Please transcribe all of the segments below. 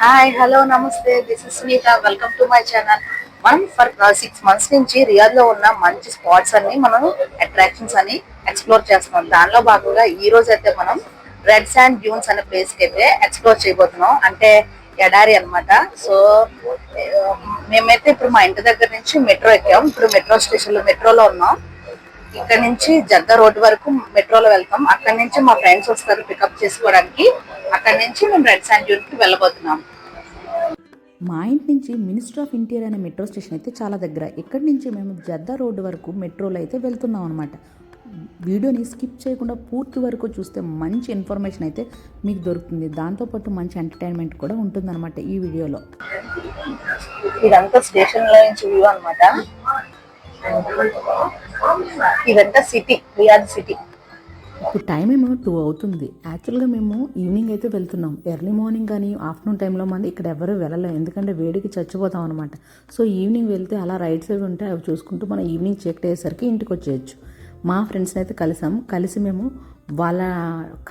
Hi hello namaste this is Sunitha welcome to my channel. మనం for 6 months నుంచి Riyadh లో ఉన్న మంచి స్పాట్స్ అన్ని మనం అట్రాక్షన్స్ అని ఎక్స్ప్లోర్ చేస్తున్నాం. దానిలో భాగంగా ఈ రోజు అయితే మనం రెడ్ శాండ్ డ్యూన్స్ అనే ప్లేస్ కి అయితే ఎక్స్ప్లోర్ చేయబోతున్నాం. అంటే ఎడారి అన్నమాట. సో మేమైతే ఇప్పుడు మా ఇంటి దగ్గర నుంచి మెట్రో ఎక్కాం. ఇప్పుడు మెట్రో స్టేషన్ లో మెట్రోలో ఉన్నాం. ఇక్కడ నుంచి జద్దా రోడ్ వరకు మెట్రోలో వెళ్తాం. అక్కడ నుంచి మా ఫ్రెండ్స్ వస్తారు పికప్ చేసుకోవడానికి. అక్కడ నుంచి మేము రెడ్ శాండ్ డ్యూన్ కి వెళ్ళబోతున్నాం. మా ఇంటి నుంచి మినిస్టర్ ఆఫ్ ఇంటీరియర్ అనే మెట్రో స్టేషన్ అయితే చాలా దగ్గర. ఇక్కడి నుంచి మేము జద్దా రోడ్డు వరకు మెట్రోలో అయితే వెళ్తున్నాం అనమాట. వీడియోని స్కిప్ చేయకుండా పూర్తి వరకు చూస్తే మంచి ఇన్ఫర్మేషన్ అయితే మీకు దొరుకుతుంది. దాంతోపాటు మంచి ఎంటర్టైన్మెంట్ కూడా ఉంటుందన్నమాట ఈ వీడియోలో. ఇదంతా స్టేషన్ లో నుంచి వ్యూ అనమాట. ఇదంతా సిటీ, రియాద్ సిటీ. ఇప్పుడు టైం ఏమో 2 అవుతుంది. యాక్చువల్గా మేము ఈవినింగ్ అయితే వెళ్తున్నాం. ఎర్లీ మార్నింగ్ కానీ ఆఫ్టర్నూన్ టైంలో మంది ఇక్కడ ఎవరు వెళ్ళలేము, ఎందుకంటే వేడికి చచ్చిపోతాం అనమాట. సో ఈవినింగ్ వెళ్తే అలా రైడ్స్ అవి ఉంటాయి, అవి చూసుకుంటూ మనం ఈవినింగ్ చెక్ అయ్యేసరికి ఇంటికి వచ్చేయచ్చు. మా ఫ్రెండ్స్ని అయితే కలిసి మేము వాళ్ళ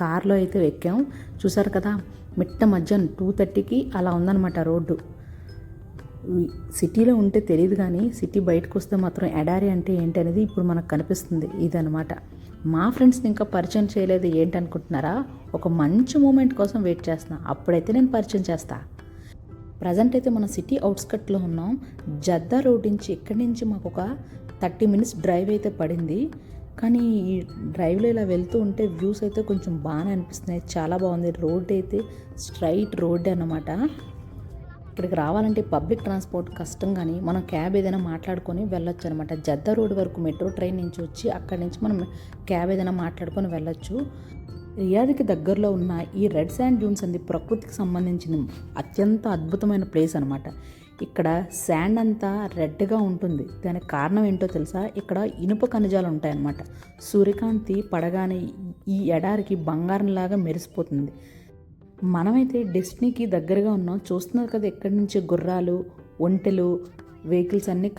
కార్లో అయితే ఎక్కాం. చూసారు కదా, మిట్ట మధ్యాహ్నం 2:30కి అలా ఉందన్నమాట రోడ్డు. సిటీలో ఉంటే తెలియదు కానీ సిటీ బయటకు వస్తే మాత్రం ఎడారి అంటే ఏంటి అనేది ఇప్పుడు మనకు కనిపిస్తుంది. ఇదనమాట. మా ఫ్రెండ్స్ని ఇంకా పరిచయం చేయలేదు. ఏంటనుకుంటున్నారా? ఒక మంచి మూమెంట్ కోసం వెయిట్ చేస్తున్నా, అప్పుడైతే నేను పరిచయం చేస్తా. ప్రజెంట్ అయితే మన సిటీ అవుట్స్కట్లో ఉన్నాం. జద్దా రోడ్ నుంచి ఇక్కడి నుంచి మాకు ఒక 30 minutes డ్రైవ్ అయితే పడింది. కానీ ఈ డ్రైవ్లో ఇలా వెళ్తూ ఉంటే వ్యూస్ అయితే కొంచెం బాగానే అనిపిస్తున్నాయి. చాలా బాగుంది. రోడ్ అయితే స్ట్రైట్ రోడ్ అన్నమాట. ఇక్కడికి రావాలంటే పబ్లిక్ ట్రాన్స్పోర్ట్ కష్టం, కానీ మనం క్యాబ్ ఏదైనా మాట్లాడుకొని వెళ్ళొచ్చు అనమాట. జద్దా రోడ్ వరకు మెట్రో ట్రైన్ నుంచి వచ్చి అక్కడి నుంచి మనం క్యాబ్ ఏదైనా మాట్లాడుకొని వెళ్ళొచ్చు. రియాద్కి దగ్గరలో ఉన్న ఈ రెడ్ శాండ్ డ్యూన్స్ అనేది ప్రకృతికి సంబంధించిన అత్యంత అద్భుతమైన ప్లేస్ అనమాట. ఇక్కడ శాండ్ అంతా రెడ్గా ఉంటుంది. దానికి కారణం ఏంటో తెలుసా? ఇక్కడ ఇనుప ఖనిజాలు ఉంటాయన్నమాట. సూర్యకాంతి పడగానే ఈ ఎడారికి బంగారంలాగా మెరిసిపోతుంది. మనమైతే డెస్టినీకి దగ్గరగా ఉన్నాం. చూస్తున్నారు కదా, ఎక్కడి నుంచి గుర్రాలు, ఒంటెలు, వెహికల్స్ అన్నీ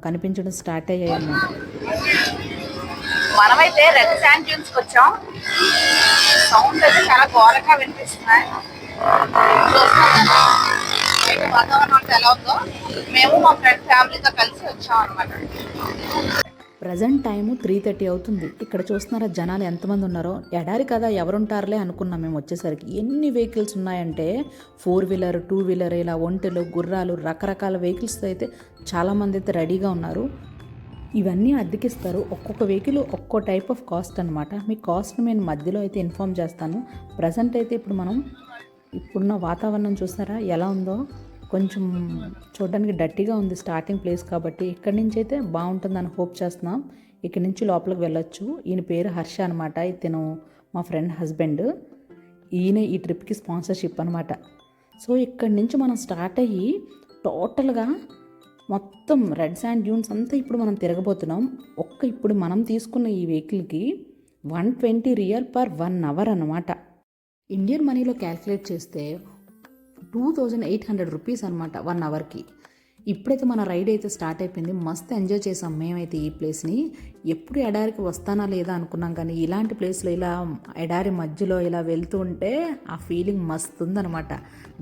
కనిపించడం స్టార్ట్ అయ్యాయి అన్నమాట. మనమైతే రెడ్ శాండ్ డ్యూన్స్ కి వచ్చాం. సౌండ్ అయితే చాలా ఘోరంగా వినిపిస్తున్నాయి. వాతావరణం అంటే ఎలా ఉందో మేము మా ఫ్రెండ్ ఫ్యామిలీతో కలిసి వచ్చాం అనమాట. ప్రజెంట్ టైము 3:30 అవుతుంది. ఇక్కడ చూస్తున్నారా జనాలు ఎంతమంది ఉన్నారో. ఎడారి కదా ఎవరుంటారులే అనుకున్నాం మేము వచ్చేసరికి. ఎన్ని వెహికల్స్ ఉన్నాయంటే 4-wheeler, 2-wheeler, ఇలా ఒంటెలు, గుర్రాలు, రకరకాల వెహికల్స్తో అయితే చాలామంది అయితే రెడీగా ఉన్నారు. ఇవన్నీ అద్దెకిస్తారు. ఒక్కొక్క వెహికల్ ఒక్కో టైప్ ఆఫ్ కాస్ట్ అనమాట. మీ కాస్ట్ని నేను మధ్యలో అయితే ఇన్ఫామ్ చేస్తాను. ప్రజెంట్ అయితే ఇప్పుడు మనం ఇప్పుడున్న వాతావరణం చూస్తారా ఎలా ఉందో. కొంచెం చూడడానికి డట్టిగా ఉంది స్టార్టింగ్ ప్లేస్ కాబట్టి. ఇక్కడి నుంచి అయితే బాగుంటుందని హోప్ చేస్తున్నాం. ఇక్కడి నుంచి లోపలికి వెళ్ళొచ్చు. ఈయన పేరు హర్ష అనమాట. ఇతను మా ఫ్రెండ్ హస్బెండ్. ఈయన ఈ ట్రిప్కి స్పాన్సర్షిప్ అనమాట. సో ఇక్కడి నుంచి మనం స్టార్ట్ అయ్యి టోటల్గా మొత్తం రెడ్ శాండ్ డ్యూన్స్ అంతా ఇప్పుడు మనం తిరగబోతున్నాం. ఇప్పుడు మనం తీసుకున్న ఈ వెహికల్కి 120 రియల్ పర్ 1 hour అనమాట. ఇండియన్ మనీలో క్యాల్కులేట్ చేస్తే 2800 రూపీస్ అనమాట 1 hourకి. ఇప్పుడైతే మన రైడ్ అయితే స్టార్ట్ అయిపోయింది. మస్తు ఎంజాయ్ చేసాం మేమైతే ఈ ప్లేస్ని. ఎప్పుడు ఎడారికి వస్తానా లేదా అనుకున్నాం, కానీ ఇలాంటి ప్లేస్లో ఇలా ఎడారి మధ్యలో ఇలా వెళ్తూ ఉంటే ఆ ఫీలింగ్ మస్తు ఉందనమాట.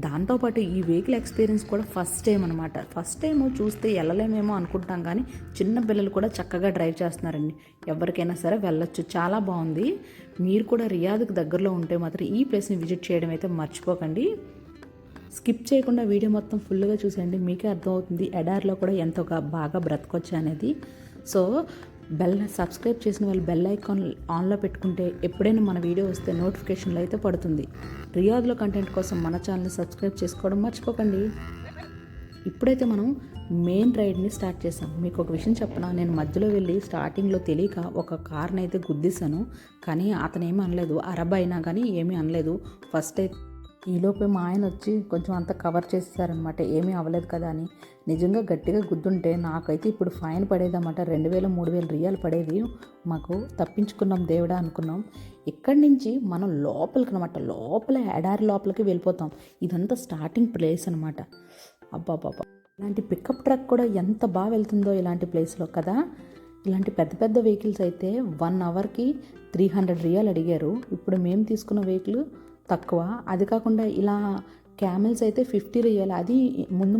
దాంతోపాటు ఈ వెహికల్ ఎక్స్పీరియన్స్ కూడా ఫస్ట్ టైం అనమాట. ఫస్ట్ టైం చూస్తే వెళ్ళలేమేమో అనుకుంటాం, కానీ చిన్న పిల్లలు కూడా చక్కగా డ్రైవ్ చేస్తున్నారండి. ఎవరికైనా సరే వెళ్ళొచ్చు. చాలా బాగుంది. మీరు కూడా రియాద్కి దగ్గరలో ఉంటే మాత్రం ఈ ప్లేస్ని విజిట్ చేయడం అయితే మర్చిపోకండి. స్కిప్ చేయకుండా వీడియో మొత్తం ఫుల్గా చూసేయండి, మీకే అర్థమవుతుంది ఎడారిలో కూడా ఎంతో బాగా బ్రతకొచ్చు అనేది. సో సబ్స్క్రైబ్ చేసిన వాళ్ళు బెల్ ఐకాన్ ఆన్లో పెట్టుకుంటే ఎప్పుడైనా మన వీడియో వస్తే నోటిఫికేషన్లు అయితే పడుతుంది. రియాద్లో కంటెంట్ కోసం మన ఛానల్ని సబ్స్క్రైబ్ చేసుకోవడం మర్చిపోకండి. ఇప్పుడైతే మనం మెయిన్ రైడ్ని స్టార్ట్ చేసాం. మీకు ఒక విషయం చెప్పనా, నేను మధ్యలో వెళ్ళి స్టార్టింగ్లో తెలియక ఒక కార్ని అయితే గుద్దేశాను. కానీ అతను ఏమీ అనలేదు. అరబ్ అయినా కానీ ఏమీ అనలేదు. ఫస్ట్ అయితే ఈలోపే మా ఆయన వచ్చి కొంచెం అంతా కవర్ చేసేసారనమాట, ఏమీ అవ్వలేదు కదా అని. నిజంగా గట్టిగా గుద్దుంటే నాకైతే ఇప్పుడు ఫైన్ పడేదన్నమాట. 2000-3000 రియాలు పడేది. మాకు తప్పించుకున్నాం దేవుడా అనుకున్నాం. ఇక్కడి నుంచి మనం లోపలికి అనమాట, లోపల ఎడారి లోపలికి వెళ్ళిపోతాం. ఇదంతా స్టార్టింగ్ ప్లేస్ అనమాట. అబ్బాబాబా, ఇలాంటి పికప్ ట్రక్ కూడా ఎంత బాగా వెళ్తుందో ఇలాంటి ప్లేస్లో కదా. ఇలాంటి పెద్ద పెద్ద వెహికల్స్ అయితే 1 hourకి 300 రియాలు అడిగారు. ఇప్పుడు మేము తీసుకున్న వెహికల్ తక్కువ. అది కాకుండా ఇలా క్యామెల్స్ అయితే 50 రియల్, అది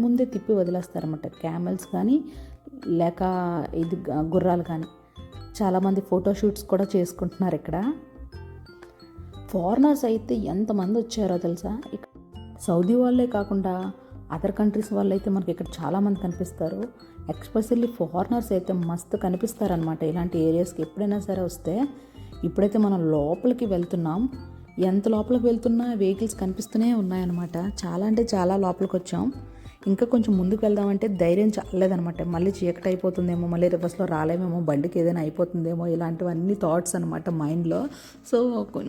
ముందే తిప్పి వదిలేస్తారన్నమాట. క్యామెల్స్ కానీ లేక ఇది గుర్రాలు కానీ. చాలామంది ఫోటోషూట్స్ కూడా చేసుకుంటున్నారు ఇక్కడ. ఫారినర్స్ అయితే ఎంతమంది వచ్చారో తెలుసా. సౌదీ వాళ్ళే కాకుండా అదర్ కంట్రీస్ వాళ్ళు అయితే మనకి ఇక్కడ చాలామంది కనిపిస్తారు. ఎక్స్పెషల్లీ ఫారినర్స్ అయితే మస్తు కనిపిస్తారనమాట ఇలాంటి ఏరియాస్కి ఎప్పుడైనా సరే వస్తే. ఇప్పుడైతే మనం లోపలికి వెళ్తున్నాం. ఎంత లోపలికి వెళ్తున్నా వెహికల్స్ కనిపిస్తూనే ఉన్నాయన్నమాట. చాలా అంటే చాలా లోపలికి వచ్చాం. ఇంకా కొంచెం ముందుకు వెళ్దామంటే ధైర్యం చాలేదనమాట. మళ్ళీ చీకటి అయిపోతుందేమో, మళ్ళీ రివర్స్లో రాలేమేమో, బండికి ఏదైనా అయిపోతుందేమో, ఇలాంటివన్నీ థాట్స్ అనమాట మైండ్లో. సో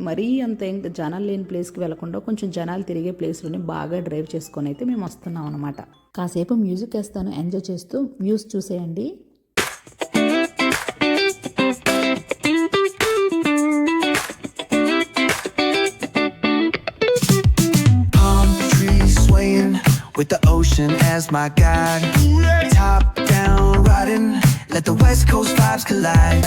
మరీ అంత జనాలు లేని ప్లేస్కి వెళ్లకుండా కొంచెం జనాలు తిరిగే ప్లేస్లోనే బాగా డ్రైవ్ చేసుకొని అయితే మేము వస్తున్నాం అనమాట. కాసేపు మ్యూజిక్ వేస్తాను, ఎంజాయ్ చేస్తూ వ్యూస్ చూసేయండి. With the ocean as my guide, top down riding, let the west coast vibes collide.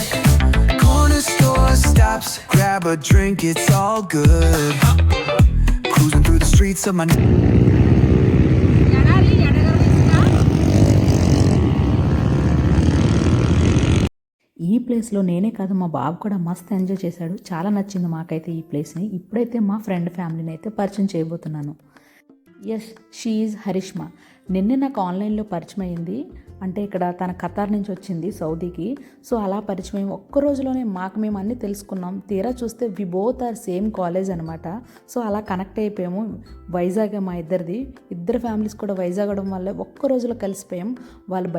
Corner store stops, grab a drink, it's all good. Cruising through the streets of my ఈ ప్లేస్లో నేనే కాదు మా బాబు కూడా మస్తు enjoy చేశాడు. చాలా నచ్చింది మాకైతే ఈ ప్లేస్ని. ఇప్పుడైతే మా ఫ్రెండ్ ఫ్యామిలీని అయితే పరిచయం చేయబోతున్నాను. Yes, she is Harishma. నిన్నే నాకు ఆన్లైన్లో పరిచయం అయింది. అంటే ఇక్కడ తన ఖతార్ నుంచి వచ్చింది సౌదీకి. సో అలా పరిచయం ఒక్క రోజులోనే మేము అన్నీ తెలుసుకున్నాం. తీరా చూస్తే we both are same college అనమాట. సో అలా కనెక్ట్ అయిపోయాము. వైజాగ్ మా ఇద్దరు ఫ్యామిలీస్ కూడా వైజాగ్ అవడం వల్ల ఒక్క రోజులో కలిసిపోయాం. వాళ్ళు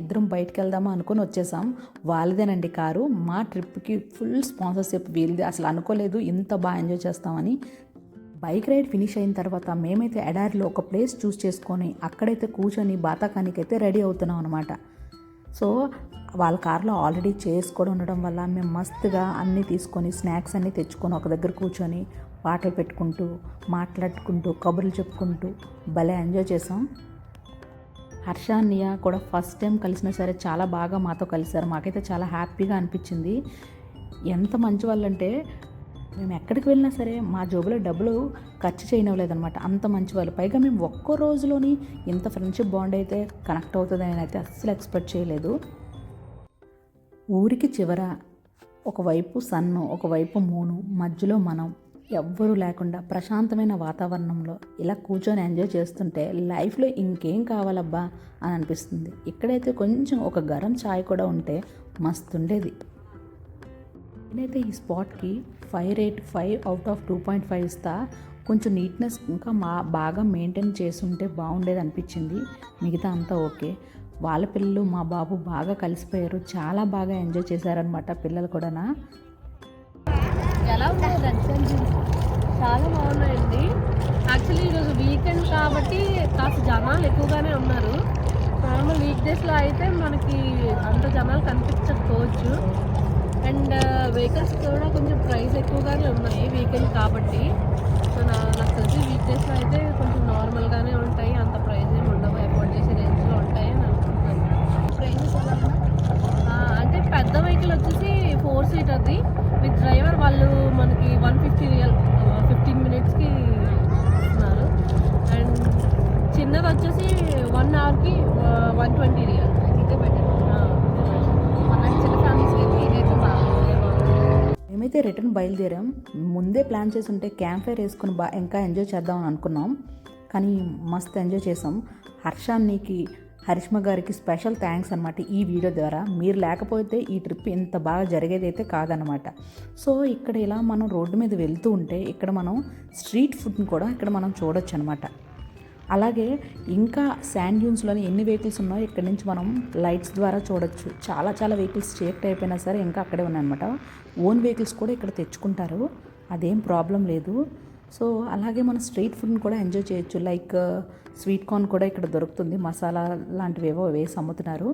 ఇద్దరం బయటికి వెళ్దామా అనుకుని వచ్చేసాం. వాళ్ళదేనండి కారు. మా ట్రిప్కి ఫుల్ స్పాన్సర్షిప్ వీళ్ళది. అసలు అనుకోలేదు ఇంత బాగా ఎంజాయ్ చేస్తామని. బైక్ రైడ్ ఫినిష్ అయిన తర్వాత మేమైతే ఎడారిలో ఒక ప్లేస్ చూస్ చేసుకొని అక్కడైతే కూర్చొని బాతాకానికైతే రెడీ అవుతున్నాం అనమాట. సో వాళ్ళ కార్లో ఆల్రెడీ చైర్స్ కూడా ఉండడం వల్ల మేము మస్తుగా అన్నీ తీసుకొని స్నాక్స్ అన్నీ తెచ్చుకొని ఒక దగ్గర కూర్చొని పాటలు పెట్టుకుంటూ మాట్లాడుకుంటూ కబుర్లు చెప్పుకుంటూ భలే ఎంజాయ్ చేసాం. హర్ష నియా కూడా ఫస్ట్ టైం కలిసినా సరే చాలా బాగా మాతో కలిశారు. మాకైతే చాలా హ్యాపీగా అనిపించింది. ఎంత మంచి వాళ్ళంటే మేము ఎక్కడికి వెళ్ళినా సరే మా జోబులో డబ్బులు ఖర్చు చేయనివ్వలేదన్నమాట. అంత మంచి వాళ్ళు. పైగా మేము ఒక్కో రోజులోని ఇంత ఫ్రెండ్షిప్ బాండ్ అయితే కనెక్ట్ అవుతుందని అయితే అస్సలు ఎక్స్పెక్ట్ చేయలేదు. ఊరికి చివర ఒకవైపు సన్ను, ఒకవైపు మూను, మధ్యలో మనం ఎవ్వరూ లేకుండా ప్రశాంతమైన వాతావరణంలో ఇలా కూర్చొని ఎంజాయ్ చేస్తుంటే లైఫ్లో ఇంకేం కావాలబ్బా అని అనిపిస్తుంది. ఇక్కడైతే కొంచెం ఒక గరం ఛాయ్ కూడా ఉంటే మస్తు ఉండేది. నేనైతే ఈ స్పాట్కి 5 రేట్ 5 అవుట్ ఆఫ్ 2.5 ఇస్తా. కొంచెం నీట్నెస్ ఇంకా బాగా మెయింటైన్ చేస్తుంటే బాగుండేది అనిపించింది. మిగతా అంతా ఓకే. వాళ్ళ పిల్లలు మా బాబు బాగా కలిసిపోయారు. చాలా బాగా ఎంజాయ్ చేశారనమాట పిల్లలు కూడా. ఎలా ఉన్నాయి? చాలా బాగున్నాయండి. యాక్చువల్లీ ఈరోజు వీకెండ్ కాబట్టి కాస్త జనాలు ఎక్కువగానే ఉన్నారు. నార్మల్ వీక్ డేస్లో అయితే మనకి అంత జనాలు కనిపించకపోవచ్చు. అండ్ వెహికల్స్ కూడా కొంచెం ప్రైస్ ఎక్కువగానే ఉన్నాయి వీకెండ్ కాబట్టి. సో నాకు తెలిసి వీక్ డేస్లో అయితే కొంచెం నార్మల్గానే ఉంటాయి, అంత ప్రైస్ ఏమి ఉండవు, అఫోర్డ్ చేసే రేంజ్లో ఉంటాయి అని అనుకుంటున్నాను. ప్రైజెస్ ఎలా అంటే పెద్ద వెహికల్ వచ్చేసి 4 సీటర్ది విత్ డ్రైవర్. వాళ్ళు మనకి 150 రియల్ 15 మినిట్స్కి ఇస్తున్నారు. అండ్ చిన్నది వచ్చేసి 1 అవర్కి 120 రియల్. ఇదే బెటర్. చిన్న ఫ్యామిలీస్కి ఇదైతే మేమైతే రిటర్న్ బయలుదేరాం. ముందే ప్లాన్ చేసి ఉంటే క్యాంప్ ఫైర్ వేసుకుని ఇంకా ఎంజాయ్ చేద్దామని అనుకున్నాం. కానీ మస్తు ఎంజాయ్ చేసాం. హర్షానికి హరిష్మ గారికి స్పెషల్ థ్యాంక్స్ అనమాట ఈ వీడియో ద్వారా. మీరు లేకపోతే ఈ ట్రిప్ ఇంత బాగా జరిగేదైతే కాదనమాట. సో ఇక్కడ ఇలా మనం రోడ్డు మీద వెళ్తూ ఉంటే ఇక్కడ మనం స్ట్రీట్ ఫుడ్ని కూడా ఇక్కడ మనం చూడొచ్చు అనమాట. అలాగే ఇంకా శాండ్ డ్యూన్స్లోని ఎన్ని వెహికల్స్ ఉన్నాయో ఇక్కడ నుంచి మనం లైట్స్ ద్వారా చూడొచ్చు. చాలా చాలా వెహికల్స్ చీకటి అయిపోయినా సరే ఇంకా అక్కడే ఉన్నాయన్నమాట. ఓన్ వెహికల్స్ కూడా ఇక్కడ తెచ్చుకుంటారు, అదేం ప్రాబ్లం లేదు. సో అలాగే మనం స్ట్రీట్ ఫుడ్ని కూడా ఎంజాయ్ చేయొచ్చు. లైక్ స్వీట్ కార్న్ కూడా ఇక్కడ దొరుకుతుంది, మసాలా లాంటివేవో వేసి అమ్ముతున్నారు.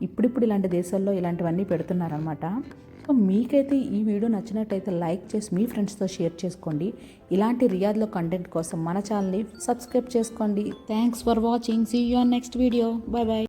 ఇప్పుడిప్పుడు ఇలాంటి దేశాల్లో ఇలాంటివన్నీ పెడుతున్నారనమాట. సో మీకైతే ఈ వీడియో నచ్చినట్టయితే లైక్ చేసి మీ ఫ్రెండ్స్తో షేర్ చేసుకోండి. ఇలాంటి రియాద్లో కంటెంట్ కోసం మన ఛానల్ని సబ్స్క్రైబ్ చేసుకోండి. Thanks for watching. See you on next video. Bye bye.